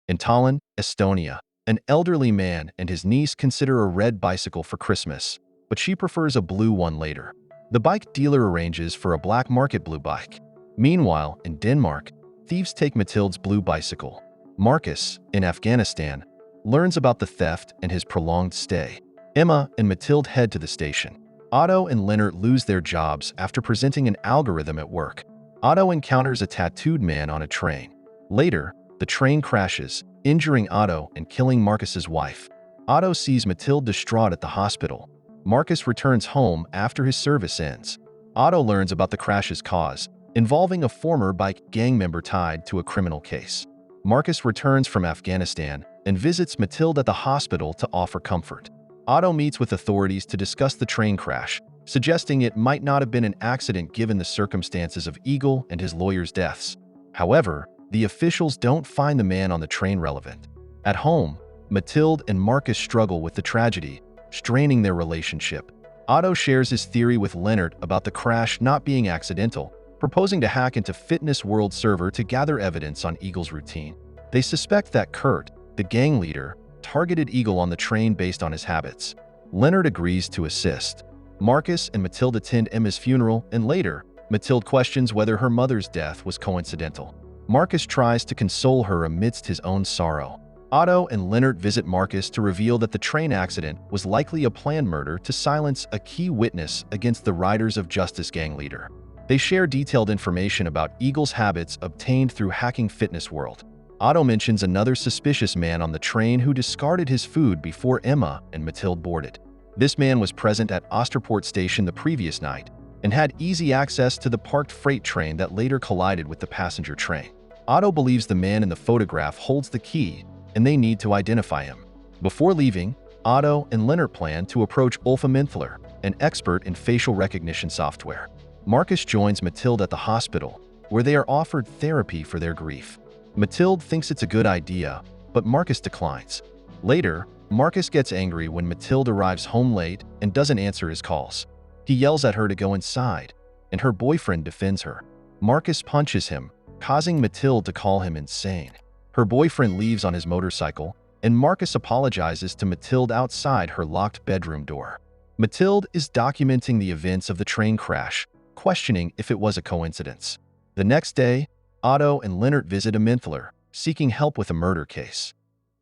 In Tallinn, Estonia, an elderly man and his niece consider a red bicycle for Christmas, but she prefers a blue one later. The bike dealer arranges for a black market blue bike. Meanwhile, in Denmark, thieves take Mathilde's blue bicycle. Marcus, in Afghanistan, learns about the theft and his prolonged stay. Emma and Mathilde head to the station. Otto and Leonard lose their jobs after presenting an algorithm at work. Otto encounters a tattooed man on a train. Later, the train crashes, injuring Otto and killing Marcus's wife. Otto sees Mathilde distraught at the hospital. Marcus returns home after his service ends. Otto learns about the crash's cause, involving a former bike gang member tied to a criminal case. Marcus returns from Afghanistan and visits Mathilde at the hospital to offer comfort. Otto meets with authorities to discuss the train crash, suggesting it might not have been an accident given the circumstances of Eagle and his lawyer's deaths. However, the officials don't find the man on the train relevant. At home, Mathilde and Marcus struggle with the tragedy, straining their relationship. Otto shares his theory with Leonard about the crash not being accidental, proposing to hack into Fitness World server to gather evidence on Eagle's routine. They suspect that Kurt, the gang leader, targeted Eagle on the train based on his habits. Leonard agrees to assist. Marcus and Mathilde attend Emma's funeral, and later, Mathilde questions whether her mother's death was coincidental. Marcus tries to console her amidst his own sorrow. Otto and Leonard visit Marcus to reveal that the train accident was likely a planned murder to silence a key witness against the Riders of Justice gang leader. They share detailed information about Eagle's habits obtained through hacking Fitness World. Otto mentions another suspicious man on the train who discarded his food before Emma and Mathilde boarded. This man was present at Osterport station the previous night and had easy access to the parked freight train that later collided with the passenger train. Otto believes the man in the photograph holds the key and they need to identify him. Before leaving, Otto and Leonard plan to approach Ulfa Mintler, an expert in facial recognition software. Marcus joins Mathilde at the hospital, where they are offered therapy for their grief. Mathilde thinks it's a good idea, but Marcus declines. Later, Marcus gets angry when Mathilde arrives home late and doesn't answer his calls. He yells at her to go inside, and her boyfriend defends her. Marcus punches him, causing Mathilde to call him insane. Her boyfriend leaves on his motorcycle, and Marcus apologizes to Mathilde outside her locked bedroom door. Mathilde is documenting the events of the train crash, questioning if it was a coincidence. The next day, Otto and Leonard visit a Mintler, seeking help with a murder case.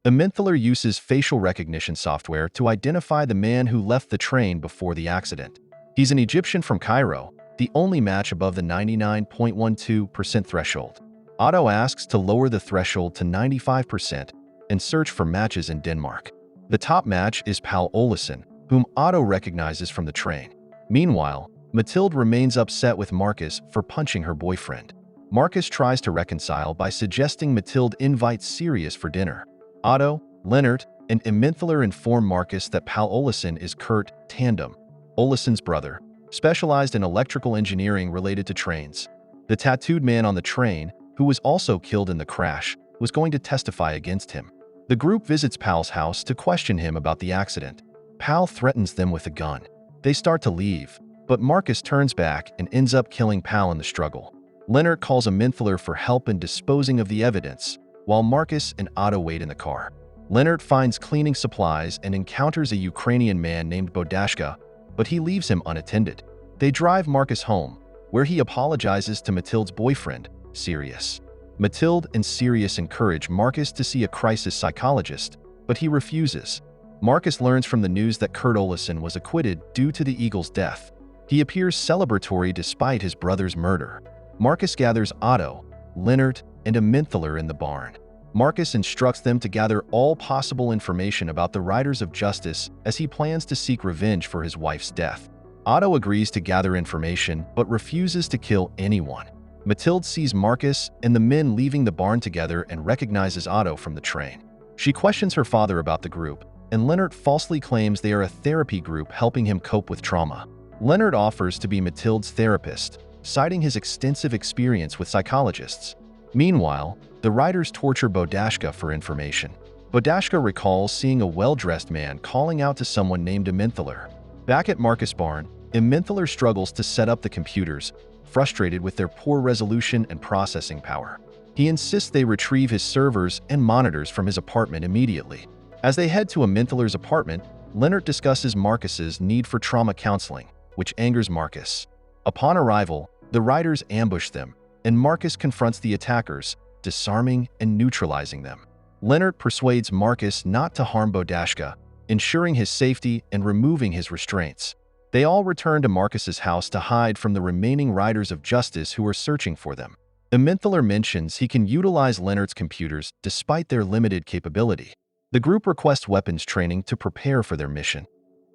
The Mintler uses facial recognition software to identify the man who left the train before the accident. He's an Egyptian from Cairo, the only match above the 99.12% threshold. Otto asks to lower the threshold to 95% and search for matches in Denmark. The top match is Paul Olesen, whom Otto recognizes from the train. Meanwhile, Mathilde remains upset with Marcus for punching her boyfriend. Marcus tries to reconcile by suggesting Mathilde invite Sirius for dinner. Otto, Leonard, and Mintler inform Marcus that Paul Olesen is Kurt Tandem, Olesen's brother, specialized in electrical engineering related to trains. The tattooed man on the train, who was also killed in the crash, was going to testify against him. The group visits Pal's house to question him about the accident. Pal threatens them with a gun. They start to leave, but Marcus turns back and ends up killing Pal in the struggle. Leonard calls a Mintler for help in disposing of the evidence, while Marcus and Otto wait in the car. Leonard finds cleaning supplies and encounters a Ukrainian man named Bodashka, but he leaves him unattended. They drive Marcus home, where he apologizes to Mathilde's boyfriend, Sirius. Mathilde and Sirius encourage Marcus to see a crisis psychologist, but he refuses. Marcus learns from the news that Kurt Olesen was acquitted due to the Eagle's death. He appears celebratory despite his brother's murder. Marcus gathers Otto, Leonard, and a Mintler in the barn. Marcus instructs them to gather all possible information about the Riders of Justice as he plans to seek revenge for his wife's death. Otto agrees to gather information but refuses to kill anyone. Mathilde sees Marcus and the men leaving the barn together and recognizes Otto from the train. She questions her father about the group, and Leonard falsely claims they are a therapy group helping him cope with trauma. Leonard offers to be Mathilde's therapist, citing his extensive experience with psychologists. Meanwhile, the Riders torture Bodashka for information. Bodashka recalls seeing a well-dressed man calling out to someone named Mintler. Back at Marcus' barn, Mintler struggles to set up the computers, frustrated with their poor resolution and processing power. He insists they retrieve his servers and monitors from his apartment immediately. As they head to Aminthaler's apartment, Leonard discusses Marcus's need for trauma counseling, which angers Marcus. Upon arrival, the riders ambush them, and Marcus confronts the attackers, disarming and neutralizing them. Leonard persuades Marcus not to harm Bodashka, ensuring his safety and removing his restraints. They all return to Marcus's house to hide from the remaining riders of justice who are searching for them. Aminthaler mentions he can utilize Leonard's computers despite their limited capability. The group requests weapons training to prepare for their mission.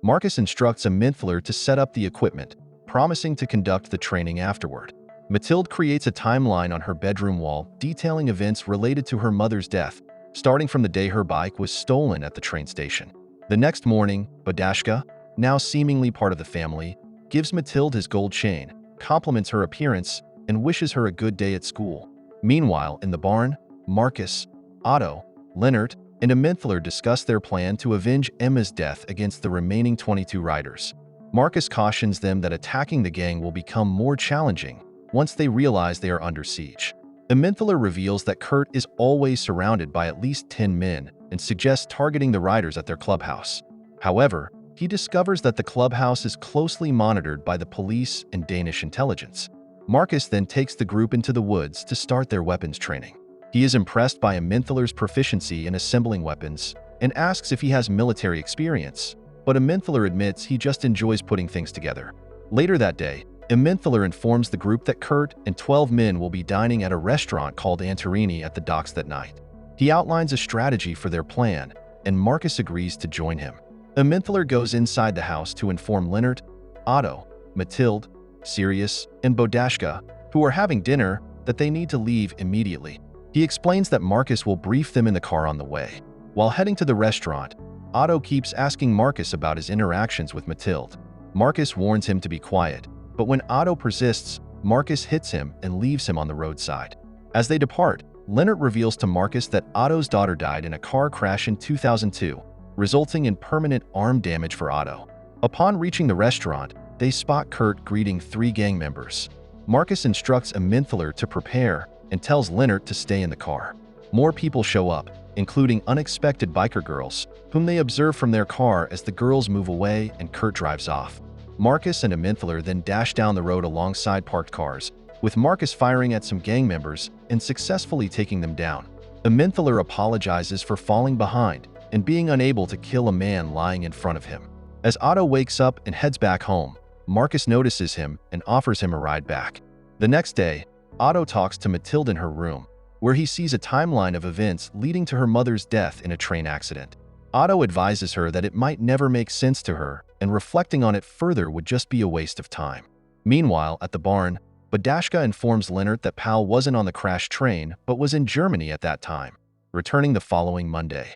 Marcus instructs Aminthaler to set up the equipment, promising to conduct the training afterward. Mathilde creates a timeline on her bedroom wall detailing events related to her mother's death, starting from the day her bike was stolen at the train station. The next morning, Bodashka, now seemingly part of the family, gives Mathilde his gold chain, compliments her appearance, and wishes her a good day at school. Meanwhile, in the barn, Marcus, Otto, Leonard, and Aminthaler discuss their plan to avenge Emma's death against the remaining 22 riders. Marcus cautions them that attacking the gang will become more challenging once they realize they are under siege. Aminthaler reveals that Kurt is always surrounded by at least 10 men and suggests targeting the riders at their clubhouse. However, he discovers that the clubhouse is closely monitored by the police and Danish intelligence. Marcus then takes the group into the woods to start their weapons training. He is impressed by Aminthaler's proficiency in assembling weapons and asks if he has military experience, but Aminthaler admits he just enjoys putting things together. Later that day, Aminthaler informs the group that Kurt and 12 men will be dining at a restaurant called Antorini at the docks that night. He outlines a strategy for their plan, and Marcus agrees to join him. Aminthaler goes inside the house to inform Leonard, Otto, Mathilde, Sirius, and Bodashka, who are having dinner, that they need to leave immediately. He explains that Marcus will brief them in the car on the way. While heading to the restaurant, Otto keeps asking Marcus about his interactions with Mathilde. Marcus warns him to be quiet, but when Otto persists, Marcus hits him and leaves him on the roadside. As they depart, Leonard reveals to Marcus that Otto's daughter died in a car crash in 2002, resulting in permanent arm damage for Otto. Upon reaching the restaurant, they spot Kurt greeting 3 gang members. Marcus instructs Aminthaler to prepare and tells Leonard to stay in the car. More people show up, including unexpected biker girls, whom they observe from their car as the girls move away and Kurt drives off. Marcus and Aminthaler then dash down the road alongside parked cars, with Marcus firing at some gang members and successfully taking them down. Aminthaler apologizes for falling behind and being unable to kill a man lying in front of him. As Otto wakes up and heads back home, Marcus notices him and offers him a ride back. The next day, Otto talks to Mathilde in her room, where he sees a timeline of events leading to her mother's death in a train accident. Otto advises her that it might never make sense to her, and reflecting on it further would just be a waste of time. Meanwhile, at the barn, Bodashka informs Leonard that Pal wasn't on the crashed train but was in Germany at that time, returning the following Monday.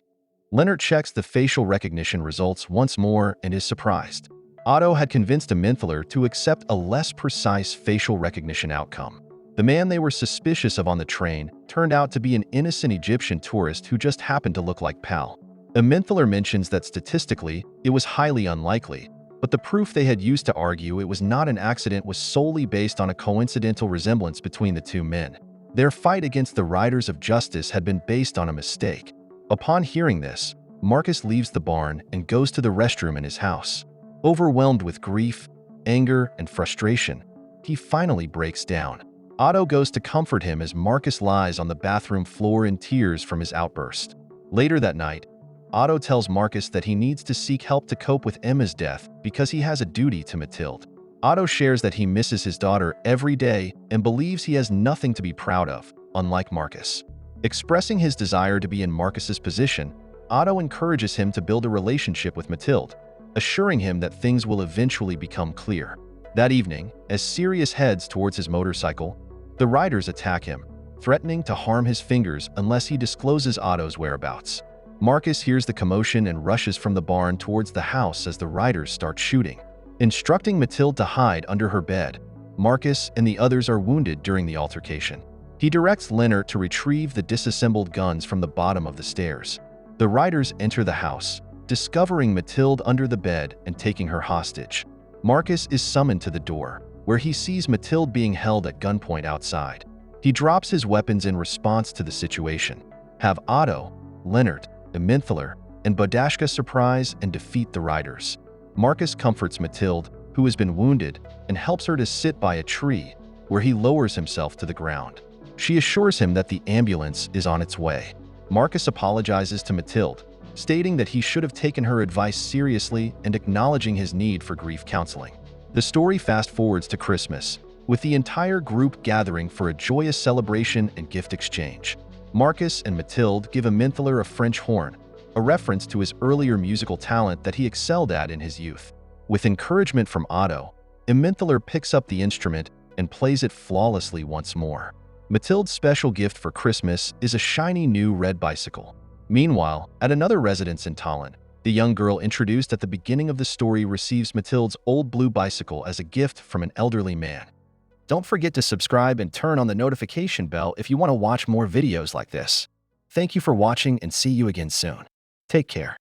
Leonard checks the facial recognition results once more and is surprised. Otto had convinced Aminthaler to accept a less precise facial recognition outcome. The man they were suspicious of on the train turned out to be an innocent Egyptian tourist who just happened to look like Pal. Aminthaler mentions that statistically, it was highly unlikely, but the proof they had used to argue it was not an accident was solely based on a coincidental resemblance between the 2 men. Their fight against the Riders of Justice had been based on a mistake. Upon hearing this, Marcus leaves the barn and goes to the restroom in his house. Overwhelmed with grief, anger, and frustration, he finally breaks down. Otto goes to comfort him as Marcus lies on the bathroom floor in tears from his outburst. Later that night, Otto tells Marcus that he needs to seek help to cope with Emma's death because he has a duty to Mathilde. Otto shares that he misses his daughter every day and believes he has nothing to be proud of, unlike Marcus. Expressing his desire to be in Marcus's position, Otto encourages him to build a relationship with Mathilde, assuring him that things will eventually become clear. That evening, as Sirius heads towards his motorcycle, the riders attack him, threatening to harm his fingers unless he discloses Otto's whereabouts. Marcus hears the commotion and rushes from the barn towards the house as the riders start shooting. Instructing Mathilde to hide under her bed, Marcus and the others are wounded during the altercation. He directs Leonard to retrieve the disassembled guns from the bottom of the stairs. The riders enter the house, discovering Mathilde under the bed and taking her hostage. Marcus is summoned to the door, where he sees Mathilde being held at gunpoint outside. He drops his weapons in response to the situation, have Otto, Leonard, Eminthaler, and Bodashka surprise and defeat the riders. Marcus comforts Mathilde, who has been wounded, and helps her to sit by a tree, where he lowers himself to the ground. She assures him that the ambulance is on its way. Marcus apologizes to Mathilde, stating that he should have taken her advice seriously and acknowledging his need for grief counseling. The story fast-forwards to Christmas, with the entire group gathering for a joyous celebration and gift exchange. Marcus and Mathilde give Eminthaler a French horn, a reference to his earlier musical talent that he excelled at in his youth. With encouragement from Otto, Eminthaler picks up the instrument and plays it flawlessly once more. Mathilde's special gift for Christmas is a shiny new red bicycle. Meanwhile, at another residence in Tallinn, the young girl introduced at the beginning of the story receives Mathilde's old blue bicycle as a gift from an elderly man. Don't forget to subscribe and turn on the notification bell if you want to watch more videos like this. Thank you for watching and see you again soon. Take care.